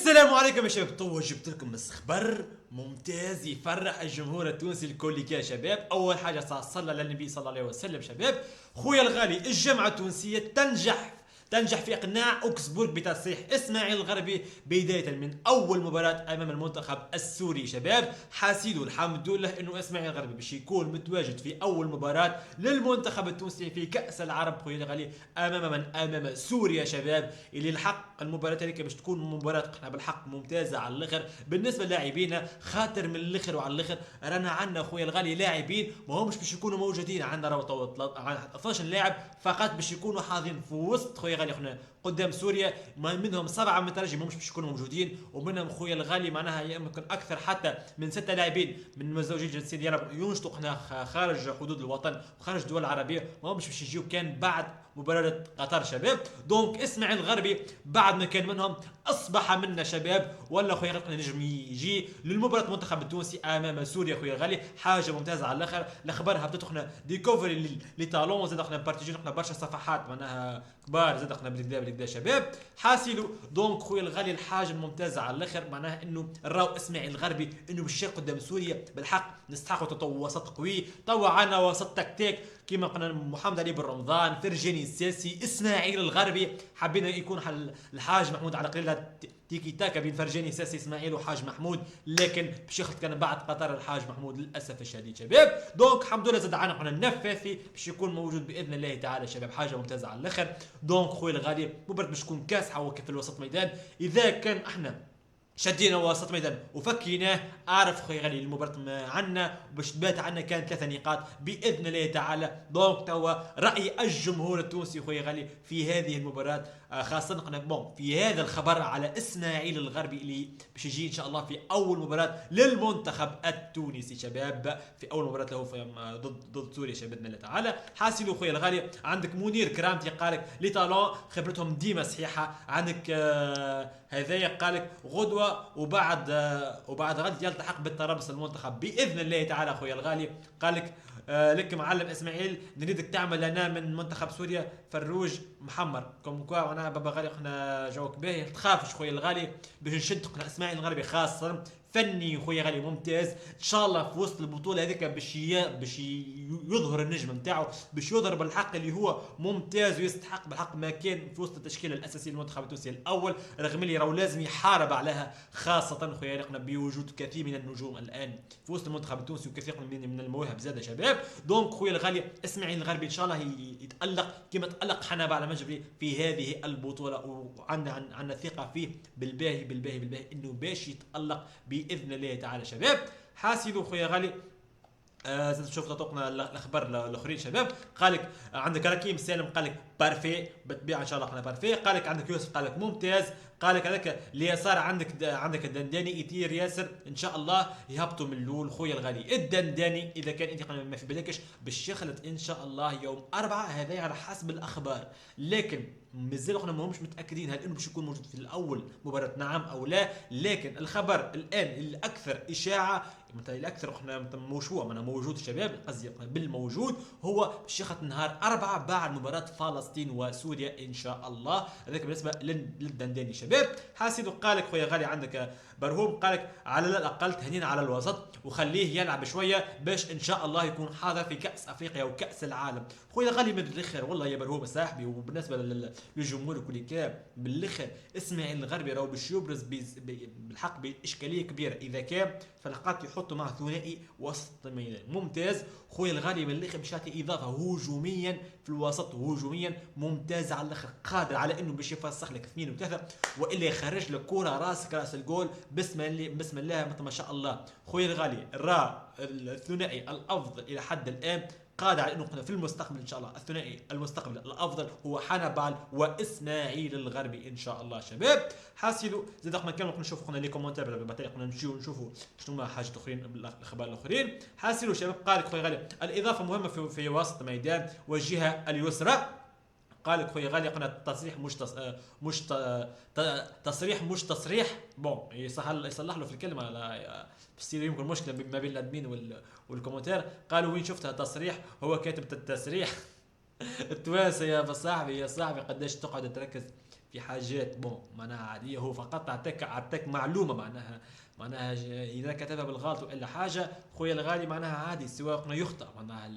السلام عليكم يا شباب. تو جبت لكم خبر ممتاز يفرح الجمهور التونسي الكل يا شباب. اول حاجه صلى على النبي صلى الله عليه وسلم. شباب خويا الغالي، الجامعه التونسيه تنجح في اقناع اوكسبورغ بتصريح اسماعيل الغربي بدايه من اول مباراه امام المنتخب السوري. شباب حاسيدوا الحمد لله انه اسماعيل الغربي باش يكون متواجد في اول مباراه للمنتخب التونسي في كاس العرب خويا الغالي امام من؟ امام سوريا. شباب اللي الحق المباراه هذيك باش تكون مباراه قناع بالحق ممتازه على الاخر بالنسبه للاعبين، خاطر من الاخر وعلى الاخر رانا عندنا خويا الغالي لاعبين ما همش باش يكونوا موجودين. عندنا راهو 12 لاعب فقط باش يكونوا حاضرين في وسط خويا الغالي احنا قدام سوريا، منهم 7 مترجم مش باش يكونوا موجودين، ومنهم خويا الغالي معناها يمكن اكثر حتى من 6 لاعبين من مزوجين الجنسيه ديالهم ينشطوا هنا خارج حدود الوطن وخارج الدول العربيه، ما همش باش يجيو كان بعد مباراة قطر. شباب دونك اسماعيل الغربي بعد ما كان منهم اصبح منا شباب، ولا خويا الغالي نجم يجي للمباراة المنتخب التونسي امام سوريا. خويا الغالي حاجه ممتازه على الاخر. الاخبار هبطت احنا ديكوفري لي تالون، زاد احنا بارتيجين احنا برشا صفحات معناها كبار، زاد احنا بالكدا شباب حاسيلو. دونك خويا الغالي الحاجه الممتازه على الاخر معناها انه الراو اسماعيل الغربي انه باش قدام سوريا بالحق نستحقوا تطور وسط قوي. توا عنا وسط تكتيك كيما قلنا محمد علي بن رمضان، فرجاني الساسي، اسماعيل الغربي. حبينا يكون الحاج محمود على قليله تيكي تاكا بين فرجاني الساسي اسماعيل وحاج محمود، لكن باش يخلط كان بعد قطر الحاج محمود للاسف الشديد. شباب دونك الحمد لله زاد عنا النفاثي باش يكون موجود باذن الله تعالى. شباب حاجه ممتازه على الاخر. دونك خويا الغالي مباراه باش تكون كاسحه وكيف الوسط ميدان. اذا كان احنا شدينا وسط ميدان وفكيناه، اعرف خويا غالي المباراة عنا باش تبات عنا كانت 3 نقاط باذن الله تعالى. دونك توا راي الجمهور التونسي خويا غالي في هذه المباراة، خاصة قلنا في هذا الخبر على اسماعيل الغربي اللي باش يجي ان شاء الله في اول مباراة للمنتخب التونسي. شباب في اول مباراة له ضد سوريا شباب باذن الله تعالى. حاسلوا خويا الغالي عندك منير كرامتي قالك لي تالون خبرتهم ديما صحيحة. عندك هذايا قالك غدوة وبعد غد يلتحق بالطرابلس المنتخب باذن الله تعالى. اخويا الغالي قالك لك معلم اسماعيل نريدك تعمل لنا من منتخب سوريا فروج محمر كم كوا. وانا بابا غالي احنا جوك باهي تخافش خويا الغالي باش نشد قناه اسماعيل الغربي خاصه فني خويا غالي ممتاز ان شاء الله في وسط البطوله هذيك باش يظهر النجم نتاعو، باش يظهر بالحق اللي هو ممتاز ويستحق بالحق ما كان في وسط التشكيله الاساسيه للمنتخب التونسي الاول، رغم اللي راهو لازم يحارب عليها خاصه خويا غالي بوجود كثير من النجوم الان في وسط المنتخب التونسي وكثير من المواهب زاد شباب. دونك خويا الغالي اسماعيل الغربي ان شاء الله يتالق كما تالق حنابل على مجري في هذه البطوله، وعندنا ثقه فيه بالباهي انه باش يتالق باذن الله تعالى. شباب حاسدوا خويا غالي زاد شوف طوقنا الاخبار الاخرين. شباب قالك عندك ركيم سالم قالك بارفي بالطبيعه ان شاء الله قلنا بارفي. قالك عندك يوسف قالك ممتاز. قالك هذاك اليسار عندك الدنداني يطير ياسر ان شاء الله يهبطوا من الاول. خويا الغالي الدنداني اذا كان انت ما في بالكش باش يخلط ان شاء الله يوم 4 هذا على حسب الاخبار، لكن مازال احنا ما همش متاكدين هل انه باش يكون موجود في الاول مباراه نعم او لا. لكن الخبر الان الاكثر اشاعه الاكثر احنا موشوع من موجود شباب قصدي بالموجود هو باش يخلط نهار 4 بعد مباراه فلسطين وسوريا ان شاء الله. هذاك بالنسبه للدنداني. شباب حاسد قالك خويا غالي عندك برهوم قالك على الاقل تهنينا على الوسط وخليه يلعب شويه باش ان شاء الله يكون حاضر في كاس افريقيا وكاس العالم. خويا غالي من الاخر والله يا برهوم صاحبي وبالنسبه للجمهور كل كاب بالاخر اسماعيل الغربي راهو باش يبرز بالحق باشكاليه كبيره اذا كان فلقات يحطوا مع ثنائي وسط الميدان ممتاز. خويا الغالي من الاخر باش يعطي اضافه هجوميا في الوسط هجوميا ممتاز على الاخر، قادر على انه باش يفسخ لك 2 و3 والا يخرج لك كره راسك راس الجول بسم الله ما شاء الله. خويا الغالي الثنائي الافضل الى حد الان قادر على انه في المستقبل ان شاء الله الثنائي المستقبل الافضل هو حنبال واسماعيل الغربي ان شاء الله. شباب حاسلوا زاد احنا كانوا نشوفوا لي كومونتير بعد نشوفوا شنو ما حاجات اخرين الاخبار الاخرين. حاسلوا شباب قال خويا غالي الاضافه مهمه في وسط الميدان والجهه اليسرى. قال خويا غالي قناه تصريح مش تصريح بون يصلح له في الكلمه بس يمكن مشكله ما بين الادمين والكومنتير. قالوا وين شفتها تصريح هو كاتب التسريح التوانسه يا صاحبي قداش تقعد تركز في حاجات معناها عاديه، هو فقط اعطاك معلومه معناها اذا كتبها بالغلط والا حاجه خويا الغالي معناها عادي، سواء يخطأ معناها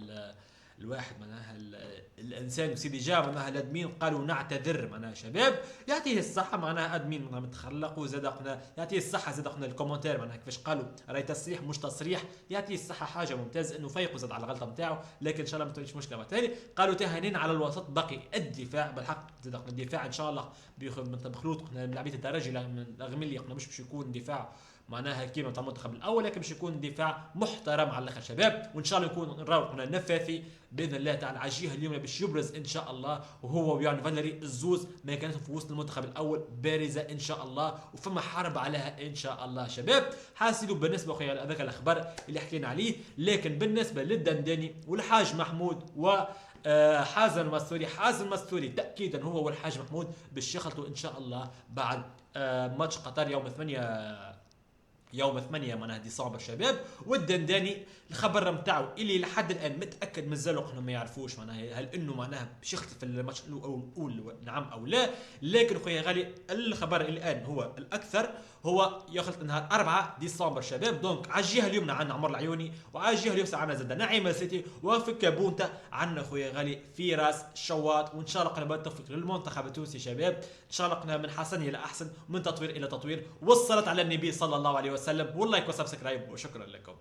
الواحد معناها الانسان سيدي جا معناها الادمين قالوا نعتذر معناها شباب، يعطيه الصحه معناها ادمين معناها متخلق، وزاد قنا يعطيه الصحه، زاد قنا الكومنتير معناها كيفاش قالوا راهي تصريح مش تصريح، يعطيه الصحه حاجه ممتاز انه فيق وزاد على الغلطه نتاعو، لكن ان شاء الله ما توليش مشكله بالتالي. قالوا تهانين على الوسط، بقي الدفاع بالحق، زاد قنا الدفاع ان شاء الله بخلوط قنا لاعبيه الترجي رغم اللي قنا مش باش يكون دفاع معناها كيما تاع المنتخب الاول، لكن باش يكون دفاع محترم على الاخر شباب، وان شاء الله نكون نراوغ نفاثي باذن الله تعالى على الجهه اليوم باش يبرز ان شاء الله، وهو ويان فاليري الزوز ما كانت في وسط المنتخب الاول بارزه ان شاء الله، وفما حرب عليها ان شاء الله شباب. حاسدوا بالنسبه خويا هذاك الاخبار اللي حكينا عليه، لكن بالنسبه للدنداني والحاج محمود و حازم المستوري تاكيدا هو والحاج محمود باش يخلطوا ان شاء الله بعد ماتش قطر يوم 8 معناها ديسمبر شباب. والدنداني الخبر نتاعو اللي لحد الان متاكد مازالوا احنا ما يعرفوش معناها هل انه معناها باش يخطف في الماتش الاول نعم او لا، لكن خويا غالي الخبر الان هو الاكثر هو يخلط نهار 4 ديسمبر شباب. دونك على الجهه اليمنى عندنا عمر العيوني، وعلى الجهه اليسرى عندنا زاد نعيم السيتي، وفي كابونتا عندنا خويا غالي فراس الشواط. وان شاء الله قناه التوفيق للمنتخب التونسي شباب، ان شاء الله قناه من حسن الى احسن، من تطوير الى تطوير، والصلاه على النبي صلى الله عليه وسلم، واللايك وسبسكرايب، وشكرا لكم.